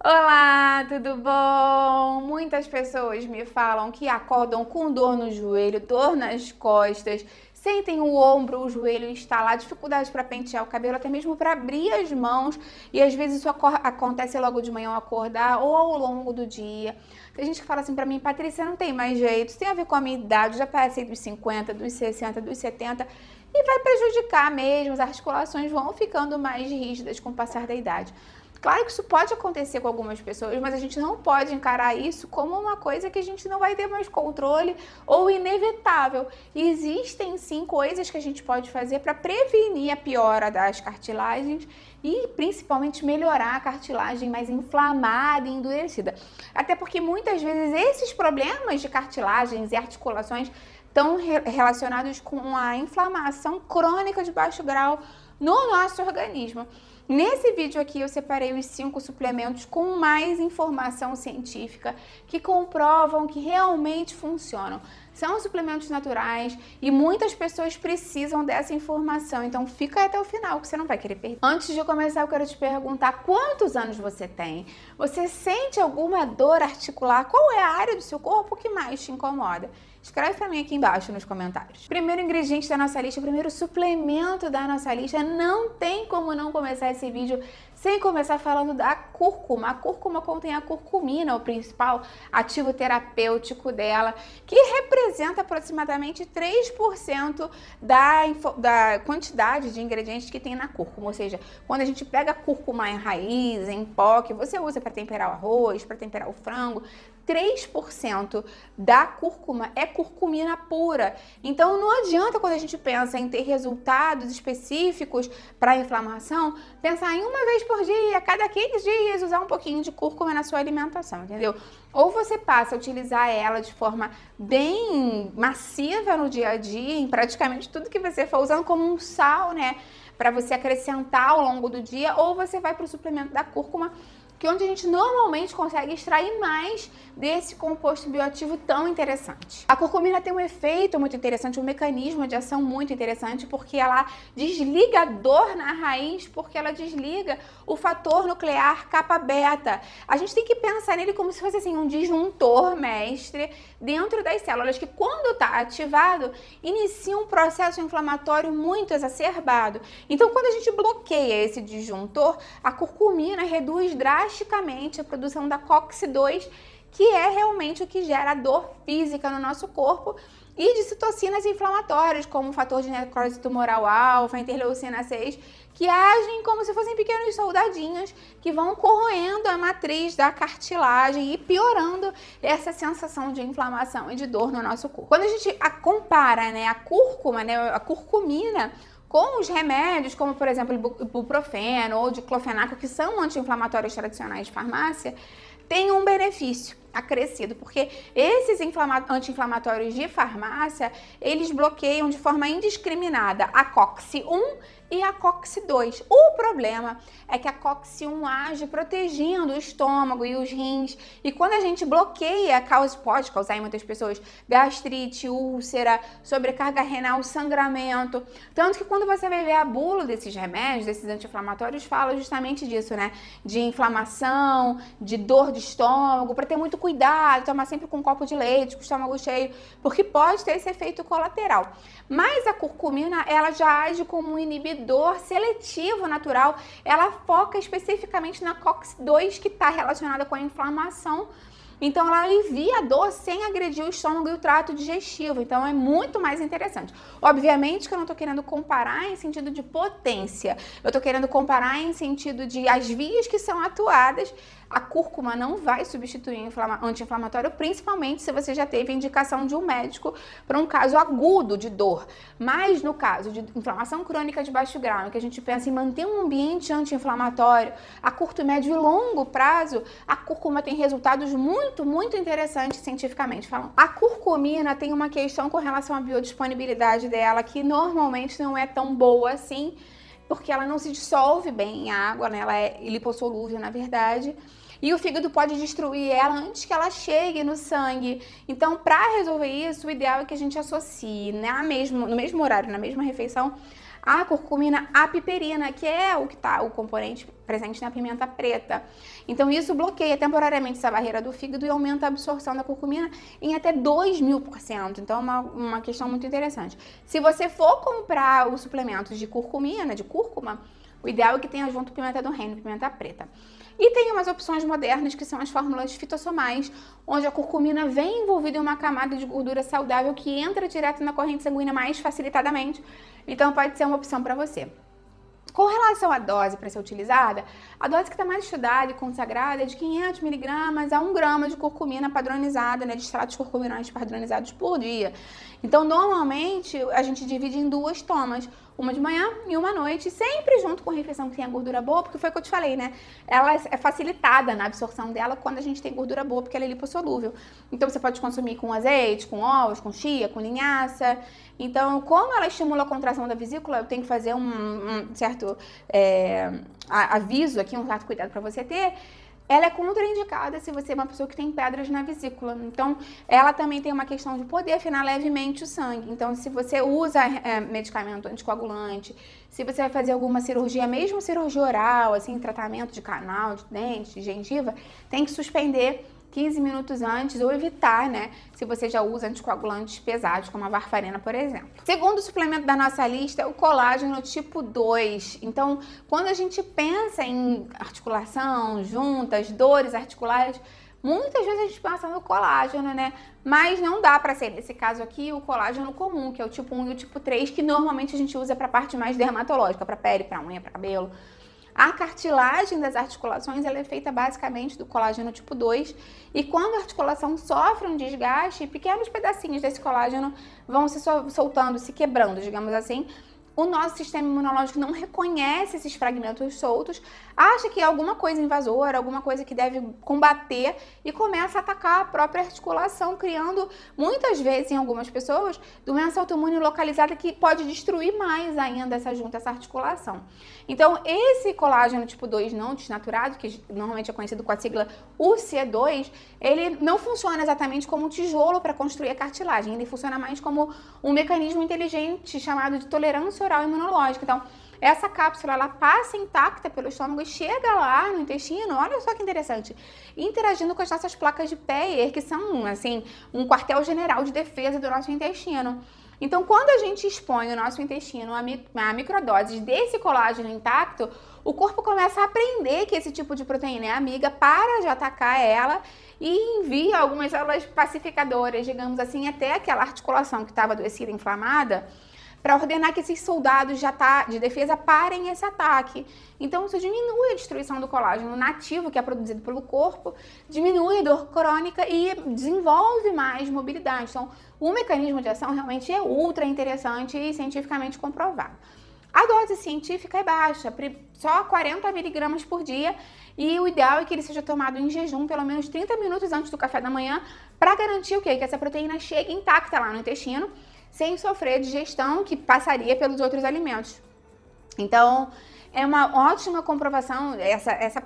Olá, tudo bom? Muitas pessoas me falam que acordam com dor no joelho, dor nas costas, sentem o ombro, o joelho instalar, dificuldade para pentear o cabelo, até mesmo para abrir as mãos, e às vezes isso acontece logo de manhã ao acordar ou ao longo do dia. Tem gente que fala assim para mim: Patrícia, não tem mais jeito, isso tem a ver com a minha idade, já passei dos 50, dos 60, dos 70, e vai prejudicar mesmo, as articulações vão ficando mais rígidas com o passar da idade. Claro que isso pode acontecer com algumas pessoas, mas a gente não pode encarar isso como uma coisa que a gente não vai ter mais controle ou inevitável. E existem sim coisas que a gente pode fazer para prevenir a piora das cartilagens e principalmente melhorar a cartilagem mais inflamada e endurecida. Até porque muitas vezes esses problemas de cartilagens e articulações estão relacionados com a inflamação crônica de baixo grau no nosso organismo. Nesse vídeo aqui eu separei os 5 suplementos com mais informação científica que comprovam que realmente funcionam. São suplementos naturais e muitas pessoas precisam dessa informação, então fica até o final que você não vai querer perder. Antes de começar, eu quero te perguntar: quantos anos você tem? Você sente alguma dor articular? Qual é a área do seu corpo que mais te incomoda? Escreve pra mim aqui embaixo nos comentários. Primeiro ingrediente da nossa lista, o primeiro suplemento da nossa lista, não tem como não começar esse vídeo sem começar falando da cúrcuma. A cúrcuma contém a curcumina, o principal ativo terapêutico dela, que representa aproximadamente 3% da quantidade de ingredientes que tem na cúrcuma. Ou seja, quando a gente pega a cúrcuma em raiz, em pó, que você usa para temperar o arroz, para temperar o frango, 3% da cúrcuma é curcumina pura. Então não adianta, quando a gente pensa em ter resultados específicos para a inflamação, pensar em uma vez por dia, a cada 15 dias, usar um pouquinho de cúrcuma na sua alimentação, entendeu? Ou você passa a utilizar ela de forma bem massiva no dia a dia, em praticamente tudo que você for usando, como um sal, né? Para você acrescentar ao longo do dia, ou você vai para o suplemento da cúrcuma, que é onde a gente normalmente consegue extrair mais desse composto bioativo tão interessante. A curcumina tem um efeito muito interessante, um mecanismo de ação muito interessante, porque ela desliga a dor na raiz, porque ela desliga o fator nuclear kappa beta. A gente tem que pensar nele como se fosse assim um disjuntor mestre dentro das células, que quando está ativado, inicia um processo inflamatório muito exacerbado. Então, quando a gente bloqueia esse disjuntor, a curcumina reduz drasticamente a produção da COX-2, que é realmente o que gera dor física no nosso corpo, e de citocinas inflamatórias, como o fator de necrose tumoral alfa, interleucina 6, que agem como se fossem pequenos soldadinhos que vão corroendo a matriz da cartilagem e piorando essa sensação de inflamação e de dor no nosso corpo. Quando a gente compara, né, a cúrcuma, né, a curcumina, com os remédios, como por exemplo o ibuprofeno ou diclofenaco, que são anti-inflamatórios tradicionais de farmácia, tem um benefício acrescido, porque esses anti-inflamatórios de farmácia, eles bloqueiam de forma indiscriminada a COX-1 e a COX-2. O problema é que a COX-1 age protegendo o estômago e os rins, e quando a gente bloqueia, pode causar em muitas pessoas gastrite, úlcera, sobrecarga renal, sangramento. Tanto que quando você vai ver a bula desses remédios, desses anti-inflamatórios, fala justamente disso, né? De inflamação, de dor de estômago, para ter muito cuidado, tomar sempre com um copo de leite, com o estômago cheio, porque pode ter esse efeito colateral. Mas a curcumina, ela já age como um inibidor seletivo natural, ela foca especificamente na COX-2, que está relacionada com a inflamação. Então ela alivia a dor sem agredir o estômago e o trato digestivo, então é muito mais interessante. Obviamente que eu não estou querendo comparar em sentido de potência, eu estou querendo comparar em sentido de as vias que são atuadas. A cúrcuma não vai substituir anti-inflamatório, principalmente se você já teve indicação de um médico para um caso agudo de dor. Mas no caso de inflamação crônica de baixo grau, em que a gente pensa em manter um ambiente anti-inflamatório a curto, médio e longo prazo, a cúrcuma tem resultados muito interessantes cientificamente falando. A curcumina tem uma questão com relação à biodisponibilidade dela, que normalmente não é tão boa assim, porque ela não se dissolve bem em água, né? Ela é lipossolúvel, na verdade. E o fígado pode destruir ela antes que ela chegue no sangue. Então, para resolver isso, o ideal é que a gente associe no mesmo horário, na mesma refeição, a curcumina, a piperina, que é o componente presente na pimenta preta. Então isso bloqueia temporariamente essa barreira do fígado e aumenta a absorção da curcumina em até 2000%. Então é uma questão muito interessante. Se você for comprar os suplementos de curcumina, de cúrcuma, o ideal é que tenha junto pimenta do reino, pimenta preta. E tem umas opções modernas que são as fórmulas fitossomais, onde a curcumina vem envolvida em uma camada de gordura saudável que entra direto na corrente sanguínea mais facilitadamente. Então pode ser uma opção para você. Com relação à dose para ser utilizada, a dose que está mais estudada e consagrada é de 500 miligramas a 1 grama de curcumina padronizada, né, de extratos curcuminóides padronizados por dia. Então, normalmente, a gente divide em 2 tomas, uma de manhã e uma à noite, sempre junto com a refeição que tenha gordura boa, porque foi o que eu te falei, né? Ela é facilitada na absorção dela quando a gente tem gordura boa, porque ela é lipossolúvel. Então, você pode consumir com azeite, com ovos, com chia, com linhaça. Então, como ela estimula a contração da vesícula, eu tenho que fazer um certo aviso aqui, um certo cuidado para você ter. Ela é contraindicada se você é uma pessoa que tem pedras na vesícula. Então, ela também tem uma questão de poder afinar levemente o sangue. Então, se você usa medicamento anticoagulante, se você vai fazer alguma cirurgia, mesmo cirurgia oral, assim, tratamento de canal, de dente, de gengiva, tem que suspender 15 minutos antes ou evitar, né, se você já usa anticoagulantes pesados, como a varfarina, por exemplo. Segundo suplemento da nossa lista é o colágeno tipo 2. Então, quando a gente pensa em articulação, juntas, dores articulares, muitas vezes a gente pensa no colágeno, né? Mas não dá para ser, nesse caso aqui, o colágeno comum, que é o tipo 1 e o tipo 3, que normalmente a gente usa para a parte mais dermatológica, para pele, para unha, para cabelo. A cartilagem das articulações ela é feita basicamente do colágeno tipo 2 e quando a articulação sofre um desgaste, pequenos pedacinhos desse colágeno vão se soltando, se quebrando, digamos assim. O nosso sistema imunológico não reconhece esses fragmentos soltos, acha que é alguma coisa invasora, alguma coisa que deve combater e começa a atacar a própria articulação, criando, muitas vezes, em algumas pessoas, doença autoimune localizada que pode destruir mais ainda essa junta, essa articulação. Então, esse colágeno tipo 2 não desnaturado, que normalmente é conhecido com a sigla UC2, ele não funciona exatamente como um tijolo para construir a cartilagem, ele funciona mais como um mecanismo inteligente chamado de tolerância oral imunológica. Então, essa cápsula, ela passa intacta pelo estômago e chega lá no intestino, olha só que interessante, interagindo com as nossas placas de Peyer, que são, assim, um quartel-general de defesa do nosso intestino. Então, quando a gente expõe o nosso intestino a microdoses desse colágeno intacto, o corpo começa a aprender que esse tipo de proteína é amiga, para de atacar ela e envia algumas células pacificadoras, digamos assim, até aquela articulação que estava adoecida, inflamada, para ordenar que esses soldados de defesa parem esse ataque. Então, isso diminui a destruição do colágeno nativo, que é produzido pelo corpo, diminui a dor crônica e desenvolve mais mobilidade. Então, o mecanismo de ação realmente é ultra interessante e cientificamente comprovado. A dose científica é baixa, só 40 miligramas por dia, e o ideal é que ele seja tomado em jejum pelo menos 30 minutos antes do café da manhã, para garantir o quê? Que essa proteína chegue intacta lá no intestino, sem sofrer digestão que passaria pelos outros alimentos. Então, é uma ótima comprovação, essa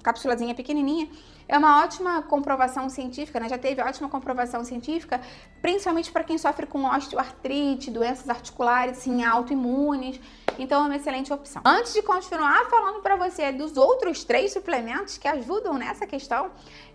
cápsulazinha pequenininha, é uma ótima comprovação científica, né? Já teve ótima comprovação científica, principalmente para quem sofre com osteoartrite, doenças articulares, assim, autoimunes. Então, é uma excelente opção. Antes de continuar falando para você dos outros 3 suplementos que ajudam nessa questão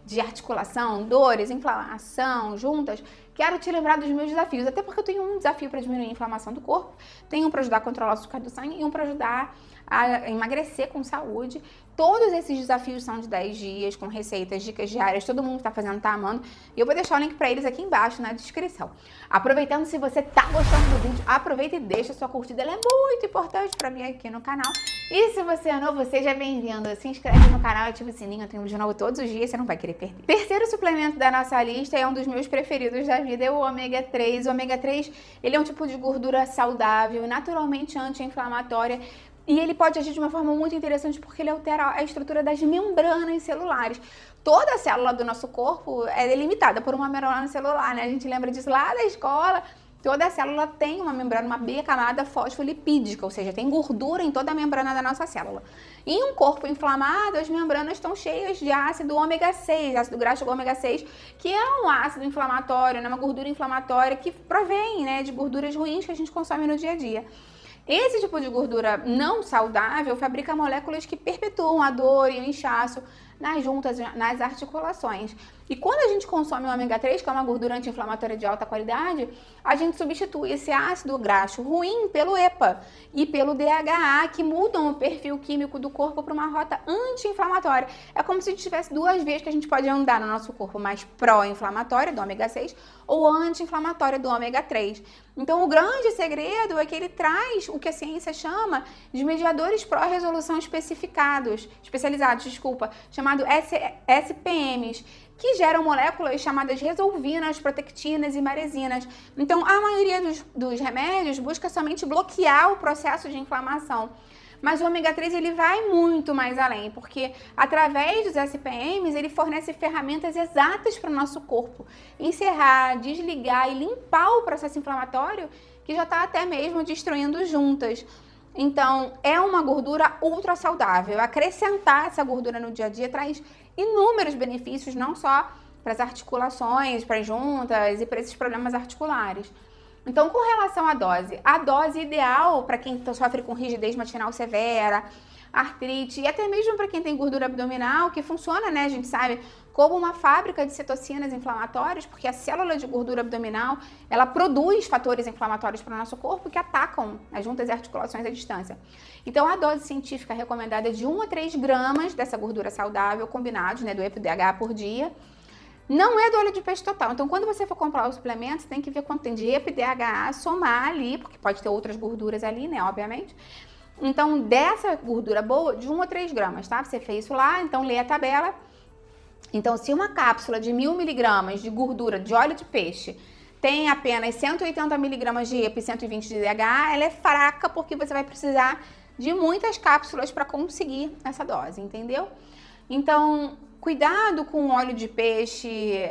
de articulação, dores, inflamação, juntas, quero te lembrar dos meus desafios, até porque eu tenho um desafio para diminuir a inflamação do corpo, tenho um para ajudar a controlar o açúcar do sangue e um para ajudar a emagrecer com saúde. Todos esses desafios são de 10 dias, com receitas, dicas diárias, todo mundo que tá fazendo tá amando. E eu vou deixar o link pra eles aqui embaixo na descrição. Aproveitando, se você tá gostando do vídeo, aproveita e deixa a sua curtida, ela é muito importante pra mim aqui no canal. E se você é novo, seja bem-vindo, se inscreve no canal, ativa o sininho, eu tenho um vídeo novo todos os dias, você não vai querer perder. Terceiro suplemento da nossa lista é um dos meus preferidos da vida, é o ômega 3. O ômega 3, ele é um tipo de gordura saudável, naturalmente anti-inflamatória, e ele pode agir de uma forma muito interessante porque ele altera a estrutura das membranas celulares. Toda célula do nosso corpo é delimitada por uma membrana celular, né? A gente lembra disso lá da escola. Toda célula tem uma membrana, uma bicamada fosfolipídica, ou seja, tem gordura em toda a membrana da nossa célula. Em um corpo inflamado, as membranas estão cheias de ácido ômega 6, ácido graxo ômega 6, que é um ácido inflamatório, né? Uma gordura inflamatória que provém, né, de gorduras ruins que a gente consome no dia a dia. Esse tipo de gordura não saudável fabrica moléculas que perpetuam a dor e o inchaço nas juntas, nas articulações. E quando a gente consome o ômega 3, que é uma gordura anti-inflamatória de alta qualidade, a gente substitui esse ácido graxo ruim pelo EPA e pelo DHA, que mudam o perfil químico do corpo para uma rota anti-inflamatória. É como se a gente tivesse duas vezes que a gente pode andar no nosso corpo, mais pró-inflamatória do ômega 6 ou anti-inflamatória do ômega 3. Então, o grande segredo é que ele traz o que a ciência chama de mediadores pró-resolução especializados, chamado SPMs, que geram moléculas chamadas resolvinas, protectinas e maresinas. Então, a maioria dos remédios busca somente bloquear o processo de inflamação. Mas o ômega 3 ele vai muito mais além, porque através dos SPMs ele fornece ferramentas exatas para o nosso corpo encerrar, desligar e limpar o processo inflamatório que já está até mesmo destruindo juntas. Então, é uma gordura ultra saudável. Acrescentar essa gordura no dia a dia traz inúmeros benefícios, não só para as articulações, para as juntas e para esses problemas articulares. Então, com relação à dose, a dose ideal para quem sofre com rigidez matinal severa, artrite e até mesmo para quem tem gordura abdominal, que funciona, né, a gente sabe, como uma fábrica de cetocinas inflamatórias, porque a célula de gordura abdominal, ela produz fatores inflamatórios para o nosso corpo que atacam as juntas e articulações à distância. Então, a dose científica recomendada é de 1 a 3 gramas dessa gordura saudável, combinados, né, do EPA-DHA por dia. Não é do óleo de peixe total. Então, quando você for comprar o suplemento, você tem que ver quanto tem de EPA-DHA, somar ali, porque pode ter outras gorduras ali, né, obviamente. Então, dessa gordura boa, de 1 a 3 gramas, tá? Você fez isso lá, então lê a tabela. Então, se uma cápsula de 1000 miligramas de gordura de óleo de peixe tem apenas 180 miligramas de EPA e 120 de DHA, ela é fraca porque você vai precisar de muitas cápsulas para conseguir essa dose, entendeu? Então, cuidado com óleo de peixe,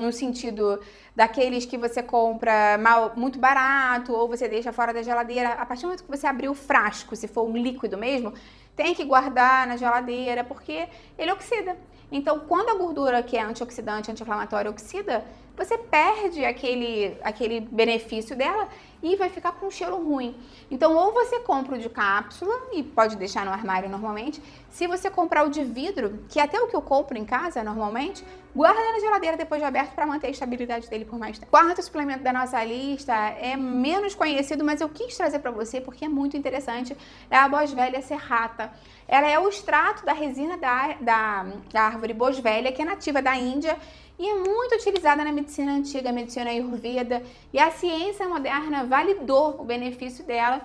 no sentido daqueles que você compra muito barato ou você deixa fora da geladeira. A partir do momento que você abrir o frasco, se for um líquido mesmo, tem que guardar na geladeira porque ele oxida. Então, quando a gordura que é antioxidante, anti-inflamatória oxida, você perde aquele benefício dela e vai ficar com um cheiro ruim. Então, ou você compra o de cápsula e pode deixar no armário normalmente. Se você comprar o de vidro, que é até o que eu compro em casa normalmente, guarda na geladeira depois de aberto para manter a estabilidade dele por mais tempo. Quarto suplemento da nossa lista é menos conhecido, mas eu quis trazer para você porque é muito interessante. É a boswellia serrata. Ela é o extrato da resina da árvore boswellia, que é nativa da Índia e é muito utilizada na medicina antiga, medicina ayurveda, e a ciência moderna validou o benefício dela.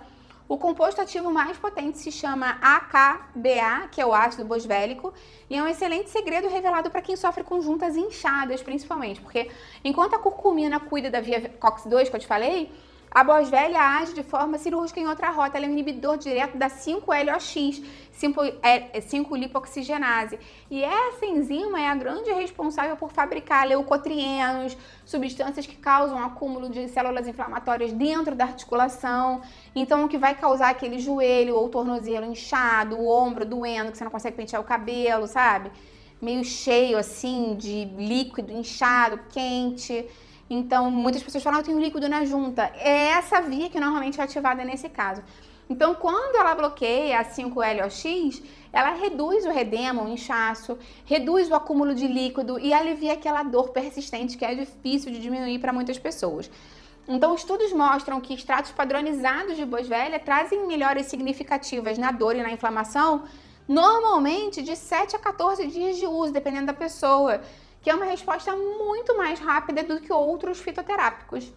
O composto ativo mais potente se chama AKBA, que é o ácido boswélico, e é um excelente segredo revelado para quem sofre com juntas inchadas, principalmente, porque enquanto a curcumina cuida da via COX-2, que eu te falei, a boswellia age de forma cirúrgica em outra rota. Ela é um inibidor direto da 5-LOX, 5-lipoxigenase. E essa enzima é a grande responsável por fabricar leucotrienos, substâncias que causam acúmulo de células inflamatórias dentro da articulação. Então, o que vai causar aquele joelho ou tornozelo inchado, o ombro doendo, que você não consegue pentear o cabelo, sabe? Meio cheio, assim, de líquido, inchado, quente. Então, muitas pessoas falam, eu tenho líquido na junta. É essa via que normalmente é ativada nesse caso. Então, quando ela bloqueia a 5-LOX, ela reduz o edema, o inchaço, reduz o acúmulo de líquido e alivia aquela dor persistente que é difícil de diminuir para muitas pessoas. Então, estudos mostram que extratos padronizados de boswellia trazem melhoras significativas na dor e na inflamação, normalmente de 7 a 14 dias de uso, dependendo da pessoa, que é uma resposta muito mais rápida do que outros fitoterápicos.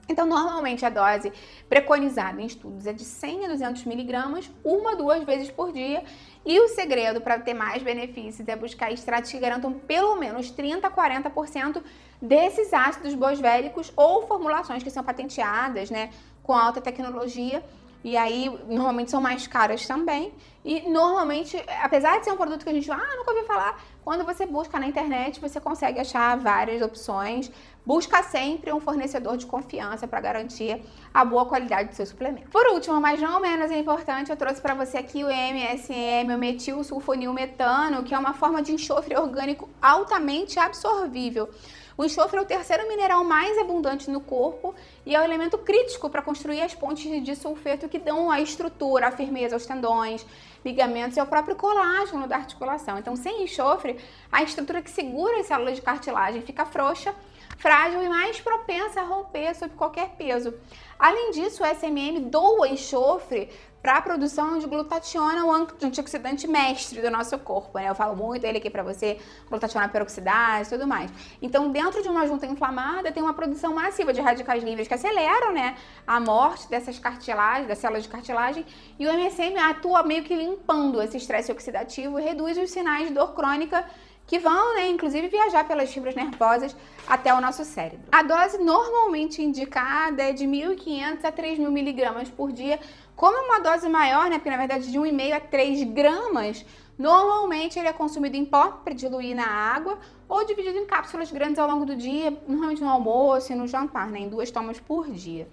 Então, normalmente, a dose preconizada em estudos é de 100 a 200 miligramas, 1 a 2 vezes por dia. E o segredo para ter mais benefícios é buscar extratos que garantam pelo menos 30 a 40% desses ácidos boswélicos ou formulações que são patenteadas, né, com alta tecnologia. E aí, normalmente, são mais caras também. E normalmente, apesar de ser um produto que a gente nunca ouviu falar, quando você busca na internet, você consegue achar várias opções. Busca sempre um fornecedor de confiança para garantir a boa qualidade do seu suplemento. Por último, mas não menos importante, eu trouxe para você aqui o MSM, o metilsulfonilmetano, que é uma forma de enxofre orgânico altamente absorvível. O enxofre é o terceiro mineral mais abundante no corpo e é o elemento crítico para construir as pontes de sulfeto que dão a estrutura, a firmeza aos tendões, ligamentos e ao próprio colágeno da articulação. Então, sem enxofre, a estrutura que segura as células de cartilagem fica frouxa, frágil e mais propensa a romper sob qualquer peso. Além disso, o SMM doa enxofre para a produção de glutationa, o antioxidante mestre do nosso corpo, né? Eu falo muito ele aqui para você, glutationa peroxidase e tudo mais. Então, dentro de uma junta inflamada, tem uma produção massiva de radicais livres que aceleram, né, a morte dessas cartilagens, das células de cartilagem, e o MSM atua meio que limpando esse estresse oxidativo e reduz os sinais de dor crônica que vão, né, inclusive viajar pelas fibras nervosas até o nosso cérebro. A dose normalmente indicada é de 1.500 a 3.000 miligramas por dia. Como é uma dose maior, né, porque na verdade de 1,5 a 3 gramas, normalmente ele é consumido em pó para diluir na água ou dividido em cápsulas grandes ao longo do dia, normalmente no almoço e no jantar, né, em 2 tomas por dia.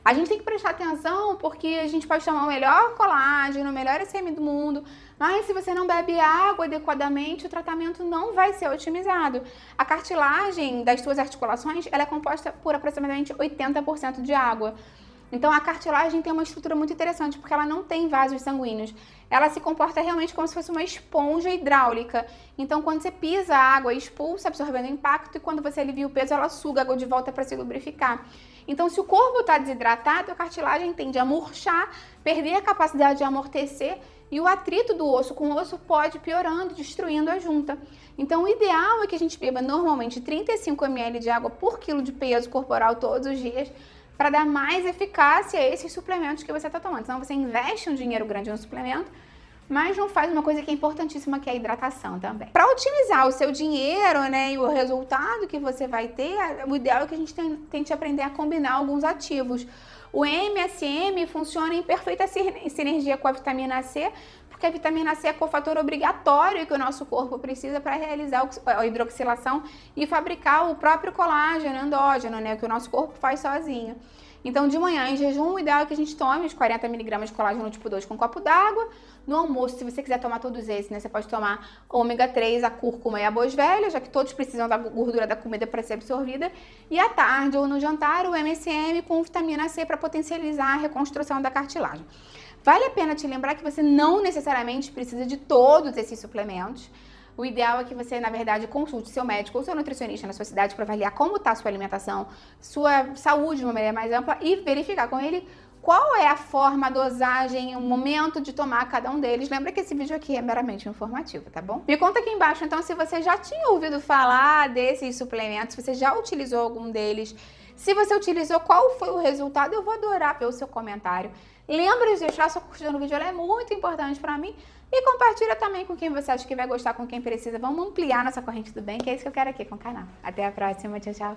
A gente tem que prestar atenção porque a gente pode tomar o melhor colágeno, o melhor SM do mundo, mas se você não bebe água adequadamente, o tratamento não vai ser otimizado. A cartilagem das suas articulações ela é composta por aproximadamente 80% de água. Então a cartilagem tem uma estrutura muito interessante porque ela não tem vasos sanguíneos. Ela se comporta realmente como se fosse uma esponja hidráulica. Então quando você pisa a água, expulsa, absorvendo o impacto, e quando você alivia o peso, ela suga a água de volta para se lubrificar. Então se o corpo está desidratado, a cartilagem tende a murchar, perder a capacidade de amortecer e o atrito do osso com o osso pode ir piorando, destruindo a junta. Então o ideal é que a gente beba normalmente 35 ml de água por quilo de peso corporal todos os dias, para dar mais eficácia a esses suplementos que você está tomando. Então você investe um dinheiro grande no suplemento, mas não faz uma coisa que é importantíssima, que é a hidratação também. Para otimizar o seu dinheiro, né, e o resultado que você vai ter, o ideal é que a gente tente aprender a combinar alguns ativos. O MSM funciona em perfeita sinergia com a vitamina C, porque a vitamina C é cofator obrigatório que o nosso corpo precisa para realizar a hidroxilação e fabricar o próprio colágeno endógeno, né, que o nosso corpo faz sozinho. Então, de manhã, em jejum, o ideal é que a gente tome os 40 mg de colágeno tipo 2 com um copo d'água. No almoço, se você quiser tomar todos esses, né, você pode tomar ômega 3, a cúrcuma e a boas velhas, já que todos precisam da gordura da comida para ser absorvida. E à tarde ou no jantar, o MSM com vitamina C para potencializar a reconstrução da cartilagem. Vale a pena te lembrar que você não necessariamente precisa de todos esses suplementos. O ideal é que você, na verdade, consulte seu médico ou seu nutricionista na sua cidade para avaliar como está a sua alimentação, sua saúde de uma maneira mais ampla e verificar com ele qual é a forma, a dosagem, o momento de tomar cada um deles. Lembra que esse vídeo aqui é meramente informativo, tá bom? Me conta aqui embaixo, então, se você já tinha ouvido falar desses suplementos, se você já utilizou algum deles. Se você utilizou, qual foi o resultado? Eu vou adorar ver o seu comentário. Lembra de deixar sua curtida no vídeo, ela é muito importante pra mim. E compartilha também com quem você acha que vai gostar, com quem precisa. Vamos ampliar nossa corrente do bem, que é isso que eu quero aqui com o canal. Até a próxima, tchau, tchau.